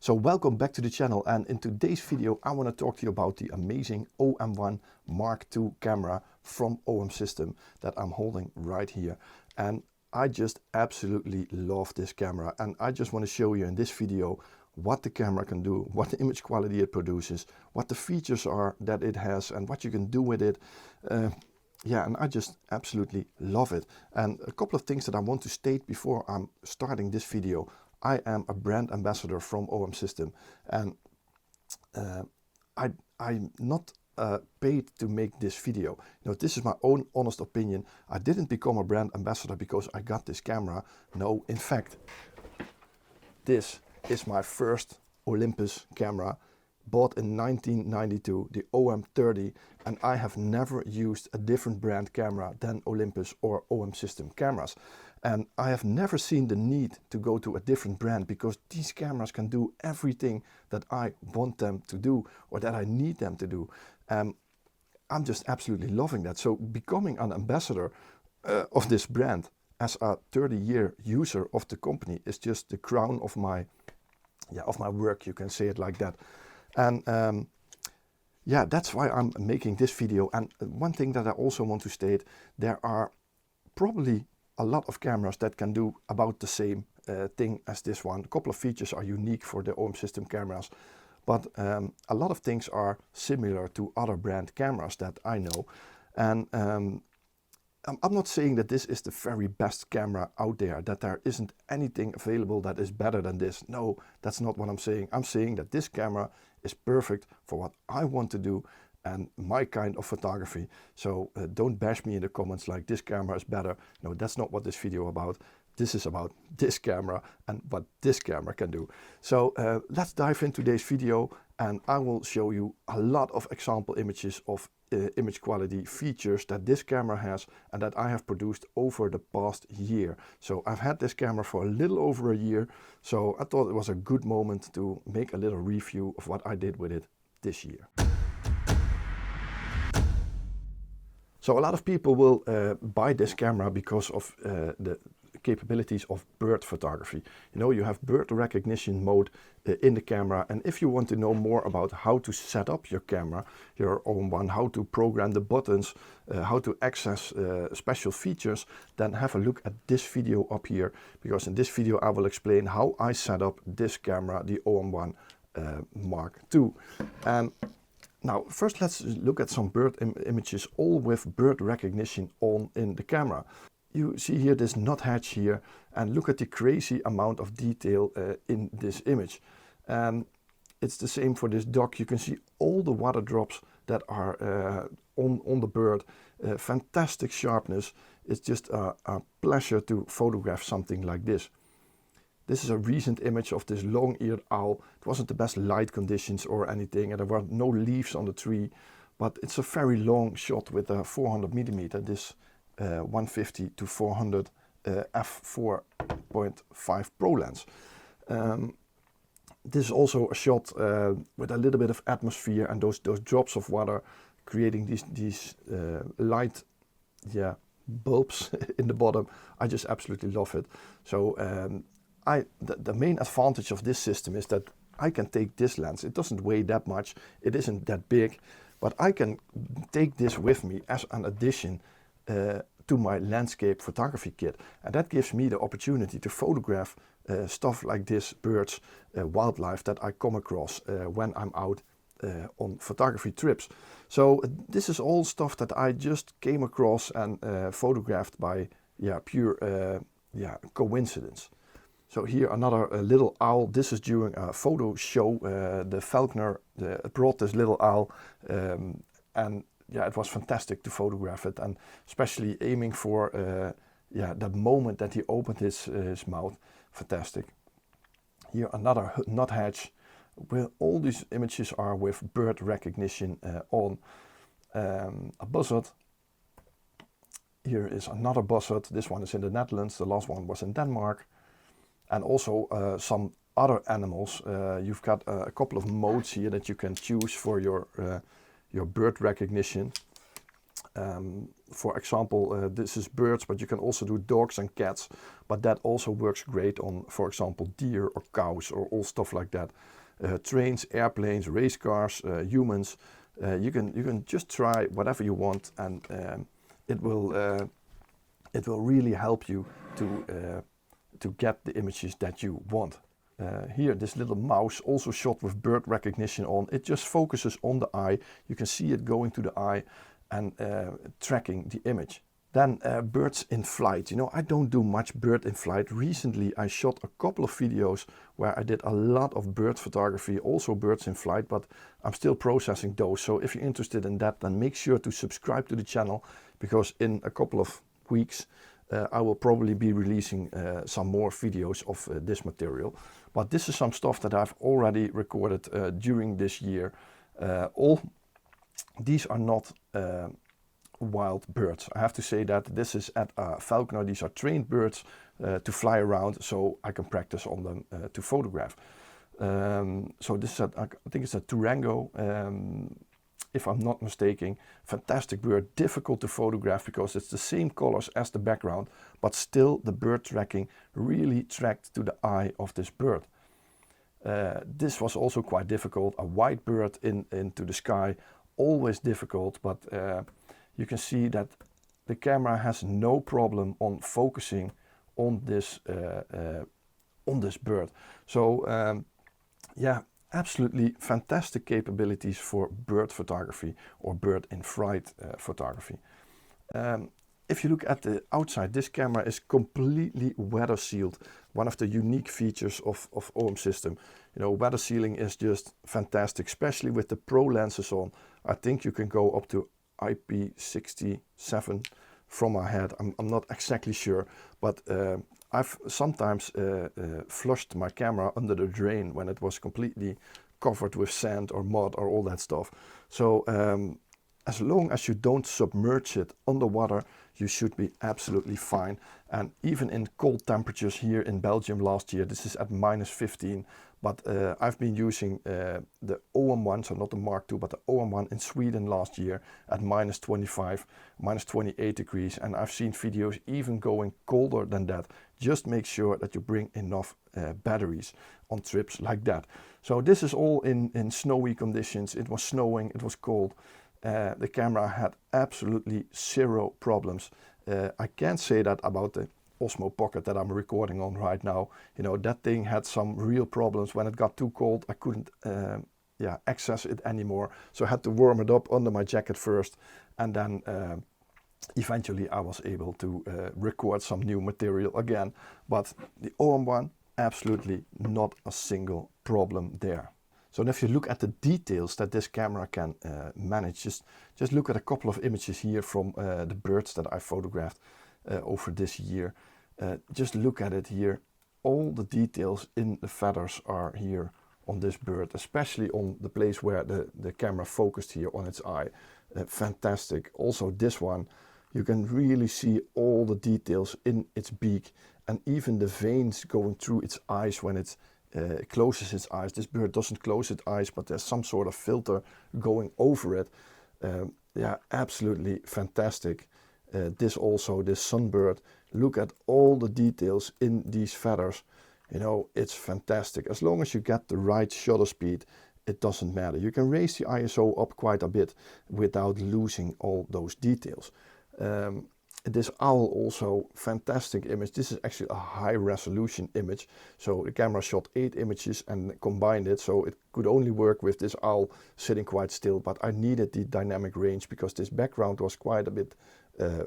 So welcome back to the channel, and in today's video I want to talk to you about the amazing OM-1 MKII camera from OM System that I'm holding right here. And I just absolutely love this camera, and I just want to show you in this video what the camera can do, what the image quality it produces, what the features are that it has, and what you can do with it. Yeah, and I just absolutely love it. And a couple of things that I want to state before I'm starting this video. I am a brand ambassador from OM System, and I'm not paid to make this video. You know, this is my own honest opinion. I didn't become a brand ambassador because I got this camera. No, in fact, this is my first Olympus camera, bought in 1992, the OM-30, and I have never used a different brand camera than Olympus or OM System cameras. And I have never seen the need to go to a different brand, because these cameras can do everything that I want them to do or that I need them to do. I'm just absolutely loving that. So becoming an ambassador of this brand as a 30-year user of the company is just the crown of my work, you can say it like that. And yeah, that's why I'm making this video. And one thing that I also want to state, there are probably a lot of cameras that can do about the same thing as this one. A couple of features are unique for the OM System cameras, but a lot of things are similar to other brand cameras that I know. And I'm not saying that this is the very best camera out there, that there isn't anything available that is better than this. No, that's not what I'm saying. I'm saying that this camera is perfect for what I want to do and my kind of photography. So don't bash me in the comments like this camera is better. No, that's not what this video about. This is about this camera and what this camera can do. So let's dive into today's video, and I will show you a lot of example images of image quality features that this camera has and that I have produced over the past year. So I've had this camera for a little over a year, so I thought it was a good moment to make a little review of what I did with it this year. So a lot of people will buy this camera because of the capabilities of bird photography. You know, you have bird recognition mode in the camera, and if you want to know more about how to set up your camera, your OM-1, how to program the buttons, how to access special features, then have a look at this video up here, because in this video I will explain how I set up this camera, the OM-1 MKII. And now, first let's look at some bird images, all with bird recognition on in the camera. You see here this nuthatch here, and look at the crazy amount of detail in this image. And it's the same for this duck. You can see all the water drops that are on the bird. Fantastic sharpness. It's just a pleasure to photograph something like this. This is a recent image of this long-eared owl. It wasn't the best light conditions or anything, and there were no leaves on the tree, but it's a very long shot with a 400mm, this 150 to 400 F4.5 Pro lens. This is also a shot with a little bit of atmosphere and those drops of water creating these light bulbs in the bottom. I just absolutely love it. So the main advantage of this system is that I can take this lens. It doesn't weigh that much, it isn't that big, but I can take this with me as an addition to my landscape photography kit. And that gives me the opportunity to photograph stuff like this, birds, wildlife that I come across when I'm out on photography trips. So this is all stuff that I just came across and photographed by pure coincidence. So here another little owl. This is during a photo show. The falconer brought this little owl, and yeah, it was fantastic to photograph it, and especially aiming for that moment that he opened his mouth. Fantastic. Here another nuthatch. Where all these images are with bird recognition on. A buzzard. Here is another buzzard. This one is in the Netherlands. The last one was in Denmark. And also some other animals. You've got a couple of modes here that you can choose for your bird recognition. For example, this is birds, but you can also do dogs and cats. But that also works great on, for example, deer or cows or all stuff like that. Trains, airplanes, race cars, humans. You can just try whatever you want, and it will really help you to get the images that you want. Here, this little mouse, also shot with bird recognition on. It just focuses on the eye. You can see it going to the eye and tracking the image. Then birds in flight. You know, I don't do much bird in flight. Recently, I shot a couple of videos where I did a lot of bird photography, also birds in flight, but I'm still processing those. So if you're interested in that, then make sure to subscribe to the channel, because in a couple of weeks, I will probably be releasing some more videos of this material. But this is some stuff that I've already recorded during this year. All these are not wild birds. I have to say that this is at a falconer. These are trained birds to fly around, so I can practice on them to photograph. So this is I think it's a Durango, if I'm not mistaken. Fantastic bird, difficult to photograph because it's the same colors as the background, but still the bird tracking really tracked to the eye of this bird. This was also quite difficult. A white bird into the sky, always difficult, but you can see that the camera has no problem on focusing on this bird. So yeah, absolutely fantastic capabilities for bird photography or bird in flight photography. If you look at the outside, this camera is completely weather sealed. One of the unique features of OM system. You know, weather sealing is just fantastic, especially with the Pro lenses on. I think you can go up to IP67 from my head. I'm not exactly sure, but I've sometimes flushed my camera under the drain when it was completely covered with sand or mud or all that stuff. So as long as you don't submerge it underwater, you should be absolutely fine. And even in cold temperatures here in Belgium last year, this is at -15, but I've been using the OM-1, so not the Mark II, but the OM-1 in Sweden last year at -25, -28 degrees. And I've seen videos even going colder than that. Just make sure that you bring enough batteries on trips like that. So this is all in snowy conditions. It was snowing, it was cold. The camera had absolutely zero problems. I can't say that about the Osmo Pocket that I'm recording on right now. You know, that thing had some real problems. When it got too cold, I couldn't access it anymore. So I had to warm it up under my jacket first, and then eventually I was able to record some new material again. But the OM-1, absolutely not a single problem there. So if you look at the details that this camera can manage, just look at a couple of images here from the birds that I photographed over this year. Just look at it here. All the details in the feathers are here on this bird, especially on the place where the camera focused here on its eye. Fantastic. Also this one, you can really see all the details in its beak and even the veins going through its eyes when it closes its eyes. This bird doesn't close its eyes, but there's some sort of filter going over it. Yeah, absolutely fantastic. This sunbird, look at all the details in these feathers. You know, it's fantastic. As long as you get the right shutter speed, it doesn't matter. You can raise the ISO up quite a bit without losing all those details. This owl also, fantastic image. This is actually a high resolution image. So the camera shot 8 images and combined it. So it could only work with this owl sitting quite still. But I needed the dynamic range because this background was quite a bit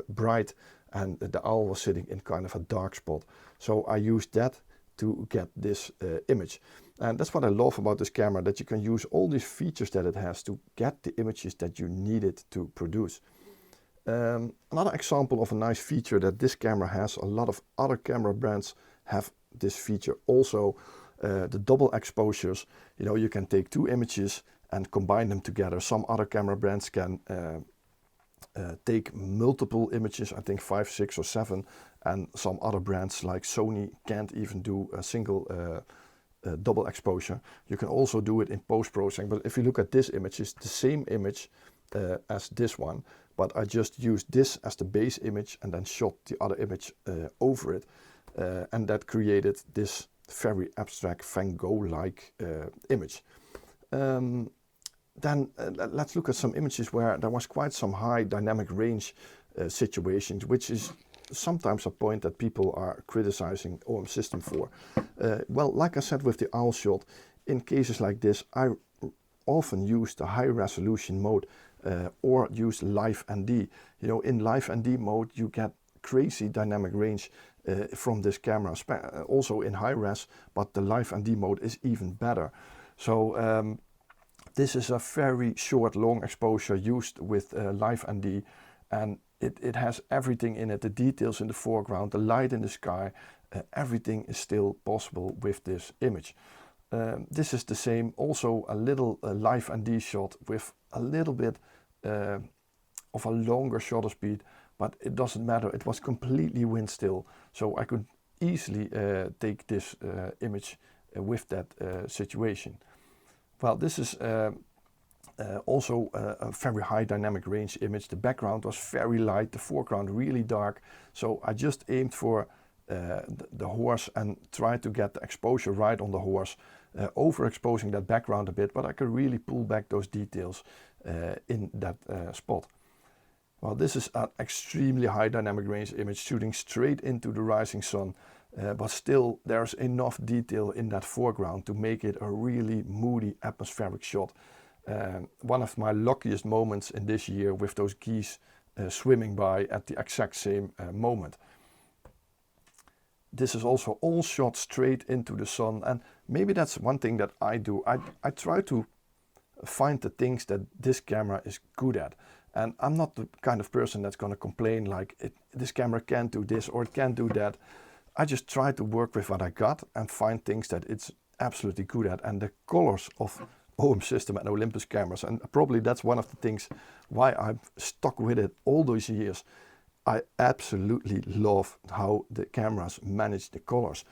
bright and the owl was sitting in kind of a dark spot. So I used that to get this image. And that's what I love about this camera, that you can use all these features that it has to get the images that you need it to produce. Another example of a nice feature that this camera has, a lot of other camera brands have this feature also, the double exposures. You know, you can take 2 images and combine them together. Some other camera brands can take multiple images, I think 5, 6 or 7, and some other brands like Sony can't even do a single double exposure. You can also do it in post-processing, but if you look at this image, it's the same image as this one, but I just used this as the base image and then shot the other image over it, and that created this very abstract Van Gogh-like image. Then let's look at some images where there was quite some high dynamic range situations, which is sometimes a point that people are criticizing OM system for. Well, like I said with the owl shot, in cases like this, I often use the high resolution mode or use live ND. You know, in live ND mode, you get crazy dynamic range from this camera, also in high res, but the live ND mode is even better. So this is a very short, long exposure used with live ND, and it has everything in it, the details in the foreground, the light in the sky, everything is still possible with this image. This is the same, also a little live ND shot with a little bit of a longer shutter speed, but it doesn't matter, it was completely wind still, so I could easily take this image with that situation. Well, this is also a very high dynamic range image. The background was very light, the foreground really dark, so I just aimed for the horse and tried to get the exposure right on the horse, overexposing that background a bit, but I could really pull back those details in that spot. Well, this is an extremely high dynamic range image shooting straight into the rising sun, but still there's enough detail in that foreground to make it a really moody atmospheric shot. One of my luckiest moments in this year with those geese swimming by at the exact same moment. This is also all shot straight into the sun, and maybe that's one thing that I do. I try to find the things that this camera is good at. And I'm not the kind of person that's going to complain like this camera can't do this or it can't do that. I just try to work with what I got and find things that it's absolutely good at. And the colors of OM system and Olympus cameras, and probably that's one of the things why I'm stuck with it all those years. I absolutely love how the cameras manage the colors.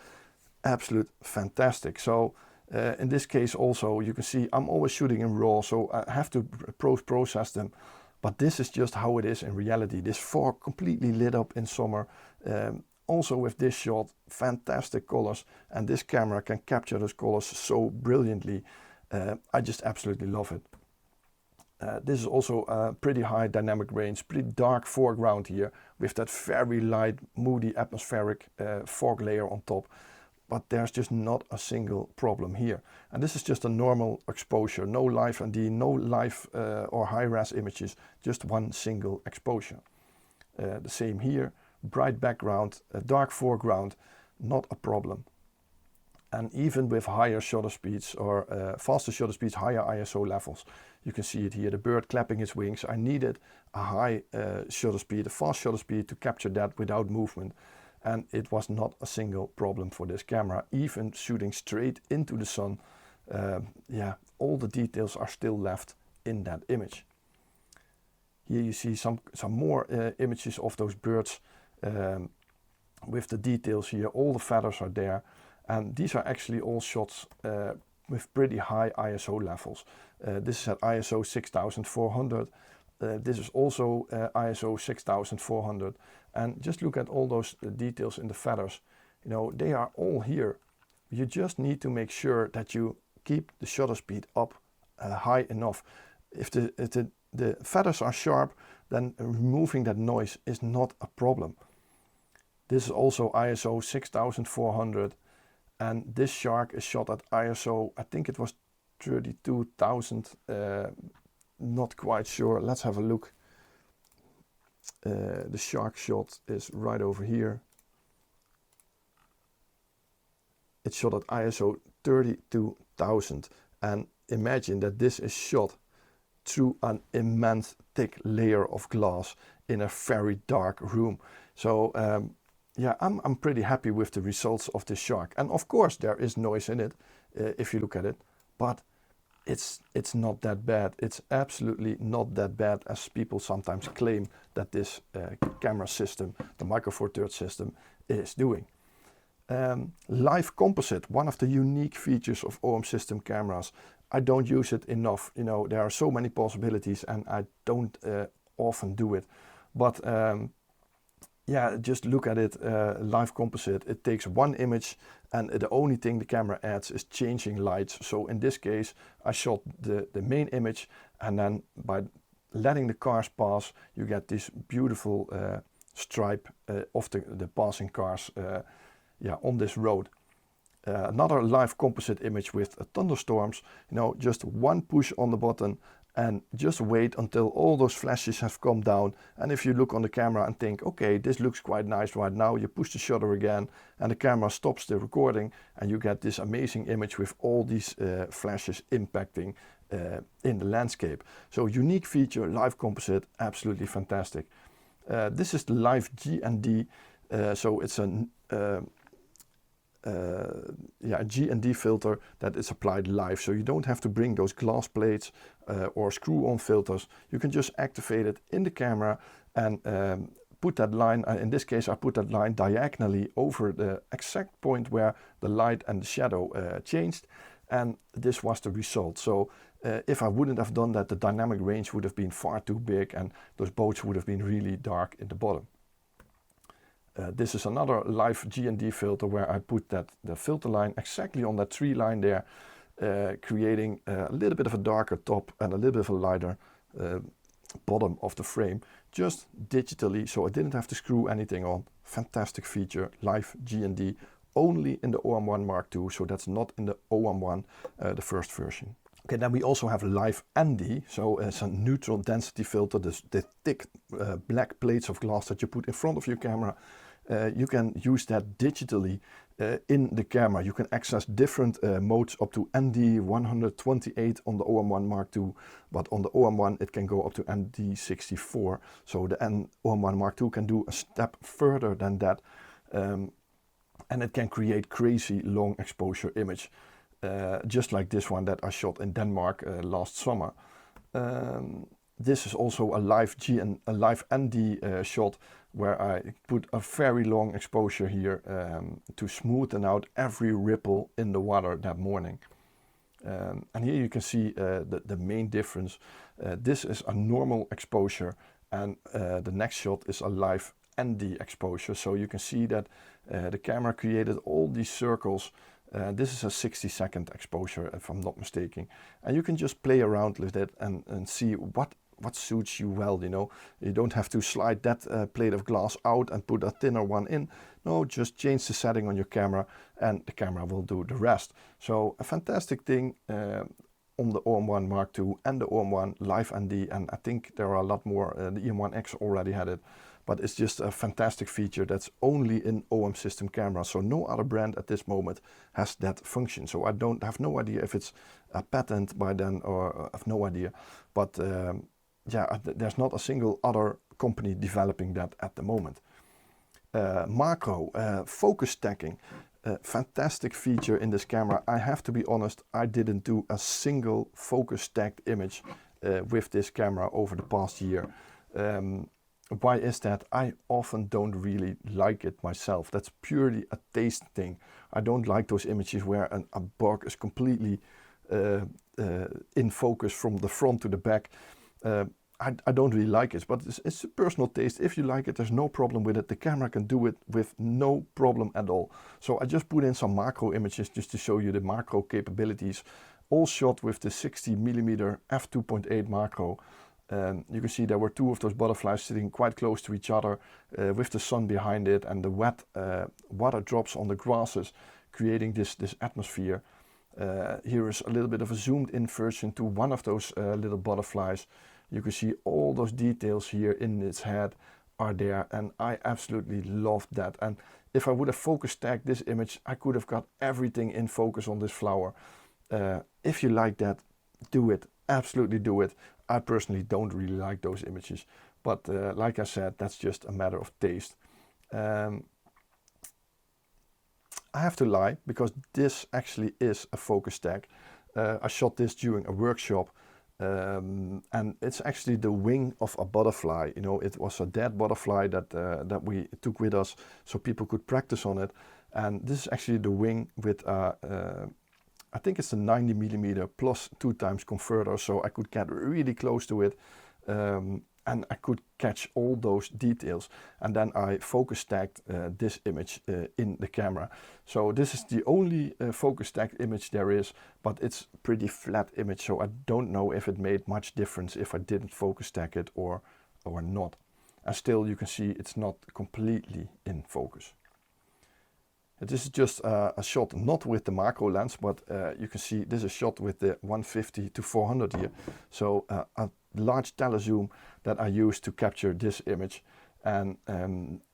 Absolute fantastic. So in this case also, you can see I'm always shooting in RAW, so I have to process them. But this is just how it is in reality. This fog completely lit up in summer. Also with this shot, fantastic colors. And this camera can capture those colors so brilliantly. I just absolutely love it. This is also a pretty high dynamic range, pretty dark foreground here with that very light, moody atmospheric fog layer on top. But there's just not a single problem here. And this is just a normal exposure, no live ND, no live or high-res images, just one single exposure. The same here, bright background, a dark foreground, not a problem. And even with higher shutter speeds or faster shutter speeds, higher ISO levels, you can see it here, the bird clapping its wings. I needed a high shutter speed, a fast shutter speed to capture that without movement. And it was not a single problem for this camera, even shooting straight into the sun. Yeah, all the details are still left in that image. Here you see some more images of those birds with the details here. All the feathers are there. And these are actually all shots with pretty high ISO levels. This is at ISO 6400. This is also ISO 6400. And just look at all those details in the feathers. You know, they are all here. You just need to make sure that you keep the shutter speed up high enough. If the feathers are sharp, then removing that noise is not a problem. This is also ISO 6400. And this shark is shot at ISO, I think it was 32,000, not quite sure. Let's have a look. The shark shot is right over here. It's shot at ISO 32,000. And imagine that this is shot through an immense thick layer of glass in a very dark room. So yeah, I'm pretty happy with the results of this shark. And of course there is noise in it, if you look at it, but it's not that bad. It's absolutely not that bad as people sometimes claim that this camera system, the Micro Four Thirds system, is doing. Live composite, one of the unique features of OM system cameras. I don't use it enough. You know, there are so many possibilities and I don't often do it. But yeah, just look at it, live composite. It takes one image and the only thing the camera adds is changing lights. So in this case, I shot the main image, and then by letting the cars pass, you get this beautiful stripe of the passing cars yeah, on this road. Another live composite image with thunderstorms. You know, just one push on the button and just wait until all those flashes have come down. And if you look on the camera and think, okay, this looks quite nice right now, you push the shutter again and the camera stops the recording, and you get this amazing image with all these flashes impacting in the landscape. So unique feature, live composite, absolutely fantastic. This is the live G&D, so it's a G&D filter that is applied live, so you don't have to bring those glass plates or screw-on filters. You can just activate it in the camera and put that line, in this case I put that line diagonally over the exact point where the light and the shadow changed, and this was the result. So if I wouldn't have done that, the dynamic range would have been far too big and those boats would have been really dark in the bottom. This is another live G&D filter where I put the filter line exactly on that tree line there, creating a little bit of a darker top and a little bit of a lighter bottom of the frame, just digitally, so I didn't have to screw anything on. Fantastic feature, live G&D, only in the OM-1 MKII, so that's not in the OM-1, the first version. Okay, then we also have live ND, so it's a neutral density filter, the thick black plates of glass that you put in front of your camera. You can use that digitally in the camera. You can access different modes up to ND 128 on the OM-1 MKII, but on the OM-1 it can go up to ND 64. So the OM-1 MKII can do a step further than that, and it can create crazy long exposure image, just like this one that I shot in Denmark last summer. This is also a live a live ND shot where I put a very long exposure here to smoothen out every ripple in the water that morning. And here you can see the main difference. This is a normal exposure, and the next shot is a live ND exposure. So you can see that the camera created all these circles. This is a 60-second exposure, if I'm not mistaken. And you can just play around with it and see what suits you well, you know. You don't have to slide that plate of glass out and put a thinner one in. No, just change the setting on your camera and the camera will do the rest. So a fantastic thing on the OM-1 MKII and the OM-1 Live ND, and I think there are a lot more. The EM1X already had it, but it's just a fantastic feature that's only in OM system cameras. So no other brand at this moment has that function. So I have no idea if it's a patent by then, or I have no idea. But yeah, there's not a single other company developing that at the moment. Macro, focus stacking, fantastic feature in this camera. I have to be honest, I didn't do a single focus stacked image with this camera over the past year. Why is that? I often don't really like it myself. That's purely a taste thing. I don't like those images where a bug is completely in focus from the front to the back. I don't really like it, but it's a personal taste. If you like it, there's no problem with it. The camera can do it with no problem at all. So I just put in some macro images just to show you the macro capabilities, all shot with the 60mm f2.8 macro. You can see there were two of those butterflies sitting quite close to each other with the sun behind it, and the wet water drops on the grasses creating this atmosphere. Here is a little bit of a zoomed in version to one of those little butterflies. You can see all those details here in its head are there, and I absolutely loved that. And if I would have focus tagged this image, I could have got everything in focus on this flower. If you like that, do it, absolutely do it. I personally don't really like those images, but like I said, that's just a matter of taste. I have to lie, because this actually is a focus tag. I shot this during a workshop. And it's actually the wing of a butterfly. You know, it was a dead butterfly that we took with us so people could practice on it. And this is actually the wing with a I think it's a 90mm plus 2x converter, so I could get really close to it, and I could catch all those details. And then I focus tagged this image in the camera. So this is the only focus tagged image there is, but it's pretty flat image, so I don't know if it made much difference if I didn't focus tag it or not. And still you can see it's not completely in focus. This is just a shot not with the macro lens, but you can see this is a shot with the 150-400 here. So a large telezoom that I use to capture this image. And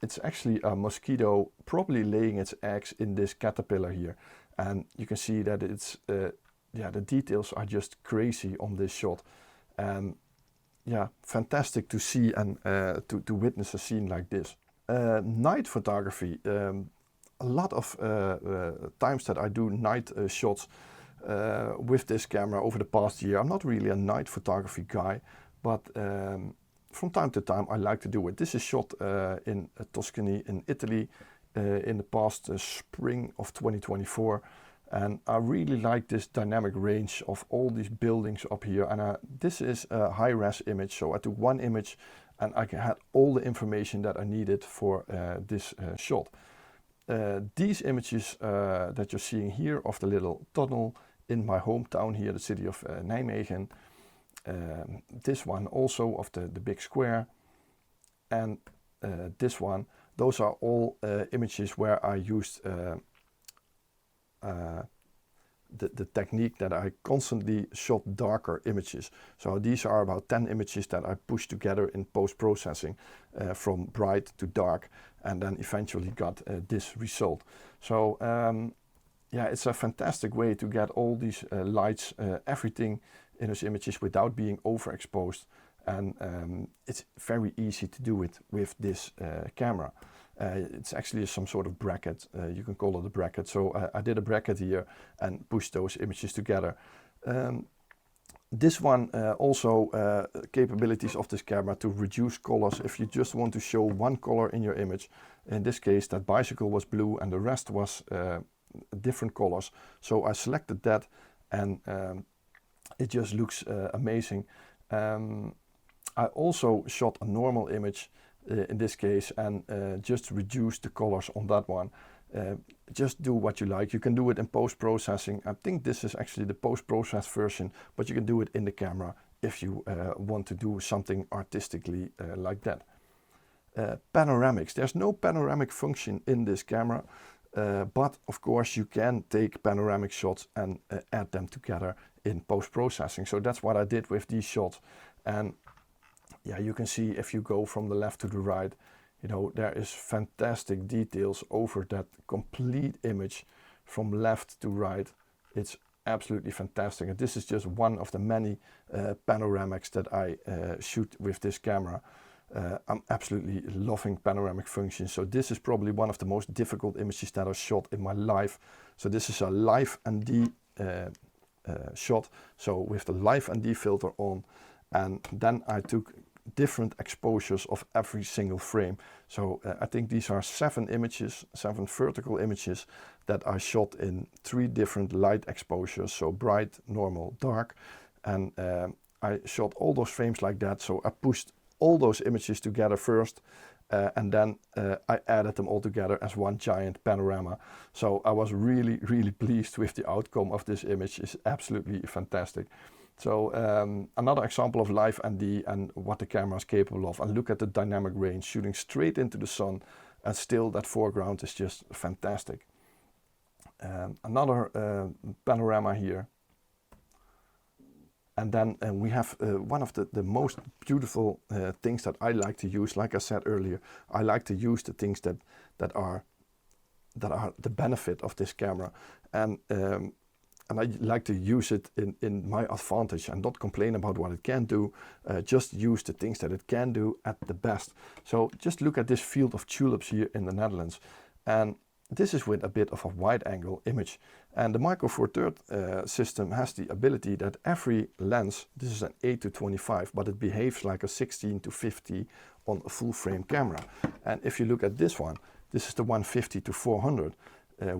it's actually a mosquito probably laying its eggs in this caterpillar here. And you can see that it's, yeah, the details are just crazy on this shot. And yeah, fantastic to see and to witness a scene like this. Night photography. A lot of times that I do night shots with this camera over the past year. I'm not really a night photography guy, but from time to time I like to do it. This is shot in Tuscany in Italy in the past spring of 2024, and I really like this dynamic range of all these buildings up here. And this is a high-res image, so I took one image and I had all the information that I needed for this shot. These images that you're seeing here of the little tunnel in my hometown here, the city of Nijmegen. This one also of the big square, and this one, those are all images where I used the technique that I constantly shot darker images. So these are about 10 images that I pushed together in post-processing from bright to dark, and then eventually got this result. So yeah, it's a fantastic way to get all these lights, everything in those images without being overexposed. And it's very easy to do it with this camera. It's actually some sort of bracket, you can call it a bracket. So I did a bracket here and pushed those images together. This one also capabilities of this camera to reduce colors. If you just want to show one color in your image, in this case that bicycle was blue and the rest was different colors. So I selected that, and it just looks amazing. I also shot a normal image in this case and just reduced the colors on that one. Just do what you like. You can do it in post-processing. I think this is actually the post-processed version, but you can do it in the camera if you want to do something artistically like that. Panoramics. There's no panoramic function in this camera, but of course you can take panoramic shots and add them together in post-processing. So that's what I did with these shots. And yeah, you can see if you go from the left to the right, you know, there is fantastic details over that complete image from left to right. It's absolutely fantastic. And this is just one of the many panoramics that I shoot with this camera. I'm absolutely loving panoramic functions. So this is probably one of the most difficult images that I've shot in my life. So this is a live ND shot. So with the live ND filter on, and then I took different exposures of every single frame. So I think these are 7 images, 7 vertical images that I shot in 3 different light exposures. So bright, normal, dark. And I shot all those frames like that. So I pushed all those images together first, and then I added them all together as one giant panorama. So I was really, really pleased with the outcome of this image. It's absolutely fantastic. So another example of live ND and what the camera is capable of. And look at the dynamic range, shooting straight into the sun, and still that foreground is just fantastic. Another panorama here. And then we have one of the most beautiful things that I like to use. Like I said earlier, I like to use the things that are the benefit of this camera. And I like to use it in my advantage and not complain about what it can do. Just use the things that it can do at the best. So just look at this field of tulips here in the Netherlands. And this is with a bit of a wide angle image. And the Micro Four Thirds system has the ability that every lens, this is an 8-25, but it behaves like a 16-50 on a full frame camera. And if you look at this one, this is the 150-400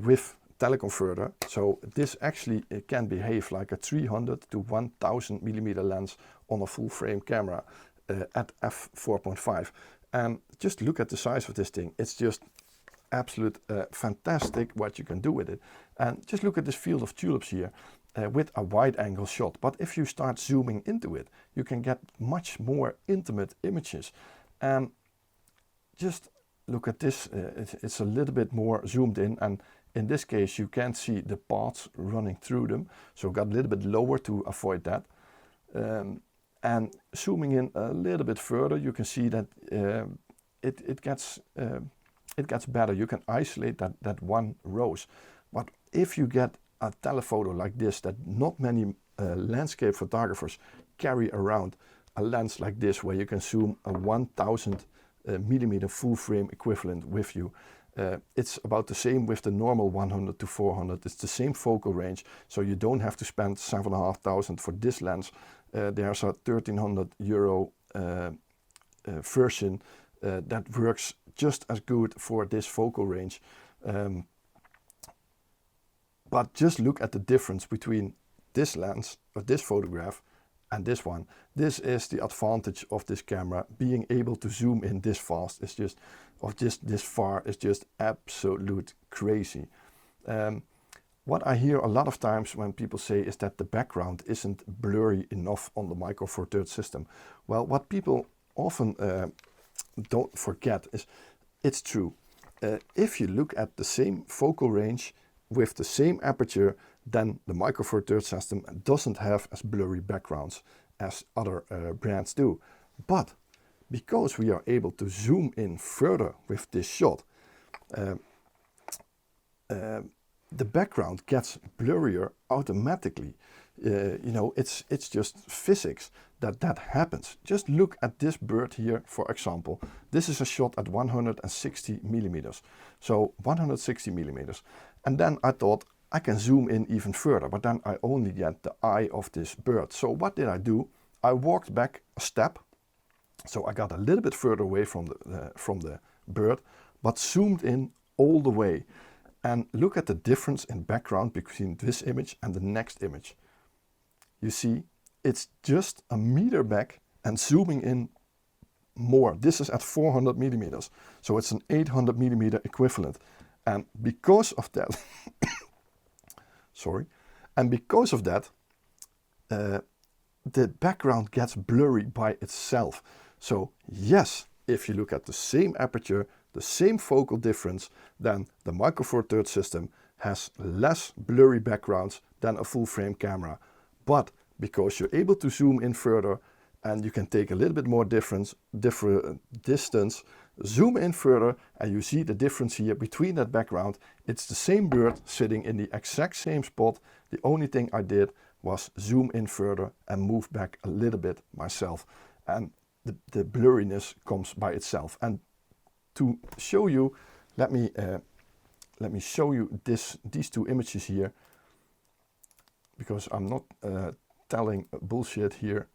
with teleconverter. So this actually can behave like a 300 to 1000 millimeter lens on a full frame camera at f4.5. And just look at the size of this thing. It's just absolute fantastic what you can do with it. And just look at this field of tulips here with a wide angle shot. But if you start zooming into it, you can get much more intimate images. And just look at this, it's a little bit more zoomed in, and in this case you can't see the paths running through them, so got a little bit lower to avoid that. And zooming in a little bit further, you can see that it gets better. You can isolate that one rose. But if you get a telephoto like this, that not many landscape photographers carry around a lens like this, where you can zoom a 1000 millimeter full frame equivalent with you. It's about the same with the normal 100 to 400. It's the same focal range, so you don't have to spend 7,500 for this lens. There's a €1,300 version that works just as good for this focal range. But just look at the difference between this lens or this photograph and this one. This is the advantage of this camera. Being able to zoom in this fast is just, or just this far, is just absolute crazy. What I hear a lot of times when people say is that the background isn't blurry enough on the Micro Four Thirds system. Well, what people often don't forget is it's true. If you look at the same focal range with the same aperture, then the Micro Four Thirds system doesn't have as blurry backgrounds as other brands do. But because we are able to zoom in further with this shot, the background gets blurrier automatically. You know, it's just physics that happens. Just look at this bird here, for example. This is a shot at 160 millimeters. So 160 millimeters. And then I thought I can zoom in even further, but then I only get the eye of this bird. So what did I do? I walked back a step. So I got a little bit further away from the bird, but zoomed in all the way. And look at the difference in background between this image and the next image. You see, it's just a meter back and zooming in more. This is at 400 millimeters, so it's an 800 millimeter equivalent. And because of that, sorry, and because of that, the background gets blurry by itself. So yes, if you look at the same aperture, the same focal difference, then the Micro Four Thirds system has less blurry backgrounds than a full frame camera. But because you're able to zoom in further and you can take a little bit more different distance, zoom in further, and you see the difference here between that background. It's the same bird sitting in the exact same spot. The only thing I did was zoom in further and move back a little bit myself. And the blurriness comes by itself. And to show you, let me show you these two images here, because I'm not telling bullshit here.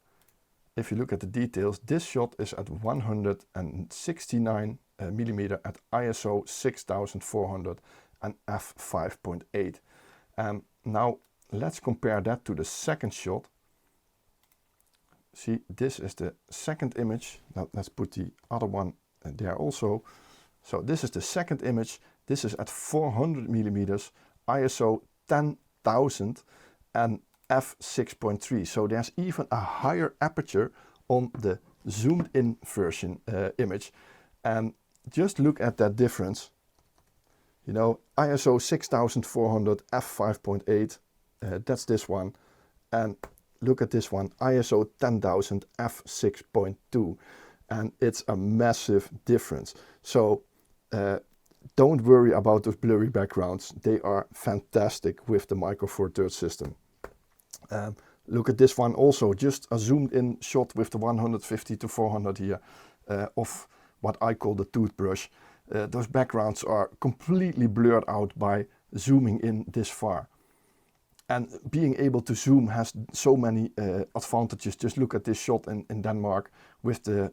If you look at the details, this shot is at 169 millimeter at ISO 6400 and f5.8. Now let's compare that to the second shot. See, this is the second image. Now let's put the other one there also. So this is the second image. This is at 400 millimeters, ISO 10,000 and f6.3. So there's even a higher aperture on the zoomed in version image. And just look at that difference. You know, ISO 6400 f5.8, that's this one. And look at this one, ISO 10,000 f6.2. And it's a massive difference. So don't worry about those blurry backgrounds. They are fantastic with the Micro Four Thirds system. Look at this one also, just a zoomed in shot with the 150 to 400 here of what I call the toothbrush. Those backgrounds are completely blurred out by zooming in this far. And being able to zoom has so many advantages. Just look at this shot in Denmark with the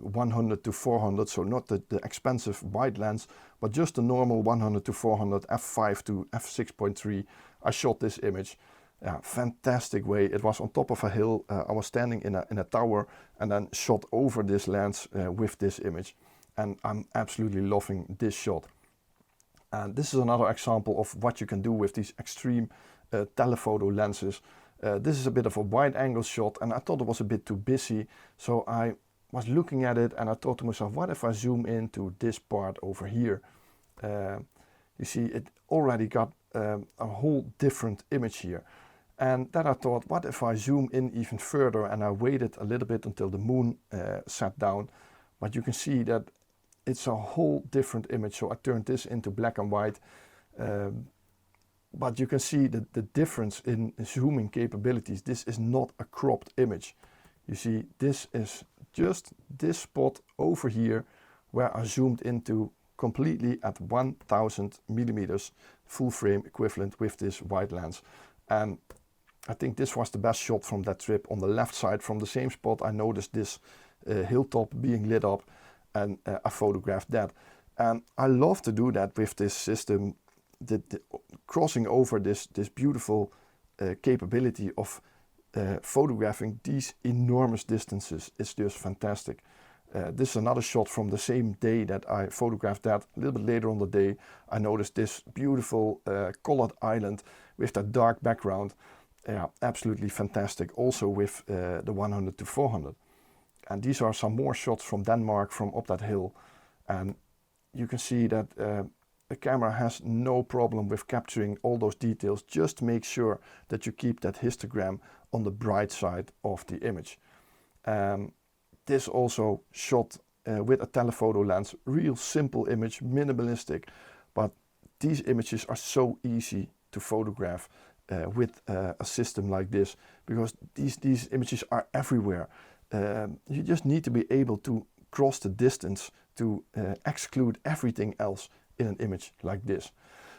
100 to 400, so not the expensive wide lens, but just the normal 100 to 400 f5 to f6.3. I shot this image. Yeah, fantastic way. It was on top of a hill. I was standing in a tower and then shot over this lens with this image. And I'm absolutely loving this shot. And this is another example of what you can do with these extreme telephoto lenses. This is a bit of a wide angle shot, and I thought it was a bit too busy, so I was looking at it and I thought to myself, what if I zoom into this part over here? You see, it already got a whole different image here. And then I thought, what if I zoom in even further, and I waited a little bit until the moon sat down. But you can see that it's a whole different image, so I turned this into black and white. But you can see the difference in zooming capabilities. This is not a cropped image. You see, this is just this spot over here where I zoomed into completely at 1000 millimeters full frame equivalent with this wide lens. And I think this was the best shot from that trip. On the left side from the same spot, I noticed this hilltop being lit up, and I photographed that. And I love to do that with this system. The crossing over this beautiful capability of photographing these enormous distances is just fantastic. This is another shot from the same day that I photographed that. A little bit later on the day, I noticed this beautiful colored island with that dark background. Yeah, absolutely fantastic. Also with the 100 to 400. And these are some more shots from Denmark, from up that hill. And you can see that the camera has no problem with capturing all those details. Just make sure that you keep that histogram on the bright side of the image. This also shot with a telephoto lens. Real simple image, minimalistic. But these images are so easy to photograph with a system like this, because these images are everywhere. You just need to be able to cross the distance to exclude everything else in an image like this.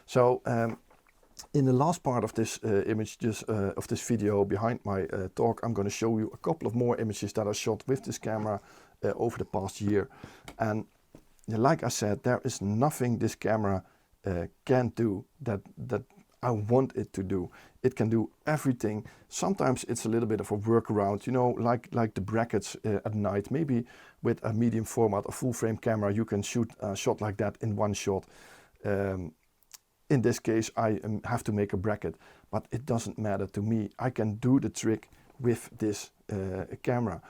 So in the last part of this of this video behind my talk, I'm going to show you a couple of more images that I shot with this camera over the past year. And like I said, there is nothing this camera can't do that I want it to do. It can do everything. Sometimes it's a little bit of a workaround, you know, like the brackets at night. Maybe with a medium format, a full frame camera, you can shoot a shot like that in one shot. In this case, I have to make a bracket, but it doesn't matter to me. I can do the trick with this camera.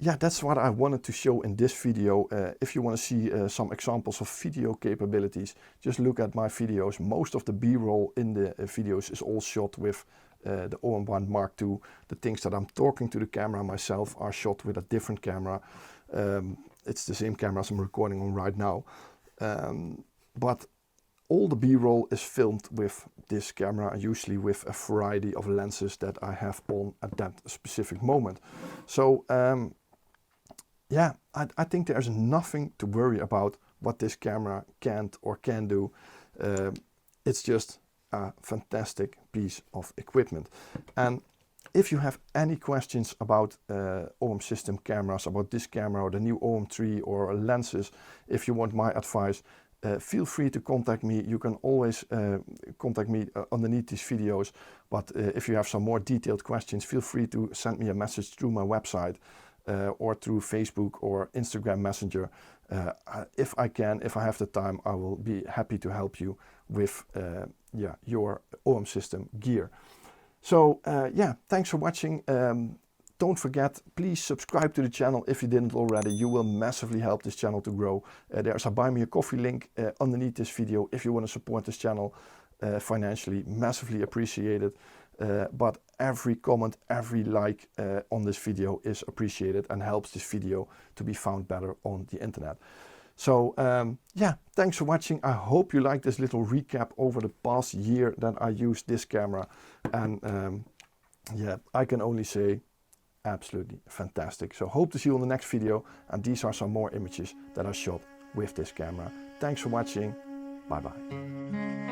Yeah, that's what I wanted to show in this video. If you want to see some examples of video capabilities, just look at my videos. Most of the B-roll in the videos is all shot with the OM-1 MKII. The things that I'm talking to the camera myself are shot with a different camera. It's the same camera as I'm recording on right now. But all the B-roll is filmed with this camera, usually with a variety of lenses that I have on at that specific moment. So yeah, I think there's nothing to worry about what this camera can't or can do. It's just a fantastic piece of equipment. And if you have any questions about OM system cameras, about this camera or the new OM3 or lenses, if you want my advice, feel free to contact me. You can always contact me underneath these videos. But if you have some more detailed questions, feel free to send me a message through my website. Or through Facebook or Instagram Messenger. If I have the time, I will be happy to help you with your OM system gear. So yeah, thanks for watching. Don't forget, please subscribe to the channel if you didn't already. You will massively help this channel to grow. There's a buy me a coffee link underneath this video if you want to support this channel financially. Massively appreciated. But every comment, every like on this video is appreciated and helps this video to be found better on the internet. So yeah, thanks for watching. I hope you liked this little recap over the past year that I used this camera. And yeah, I can only say absolutely fantastic. So hope to see you on the next video. And these are some more images that I shot with this camera. Thanks for watching. Bye bye.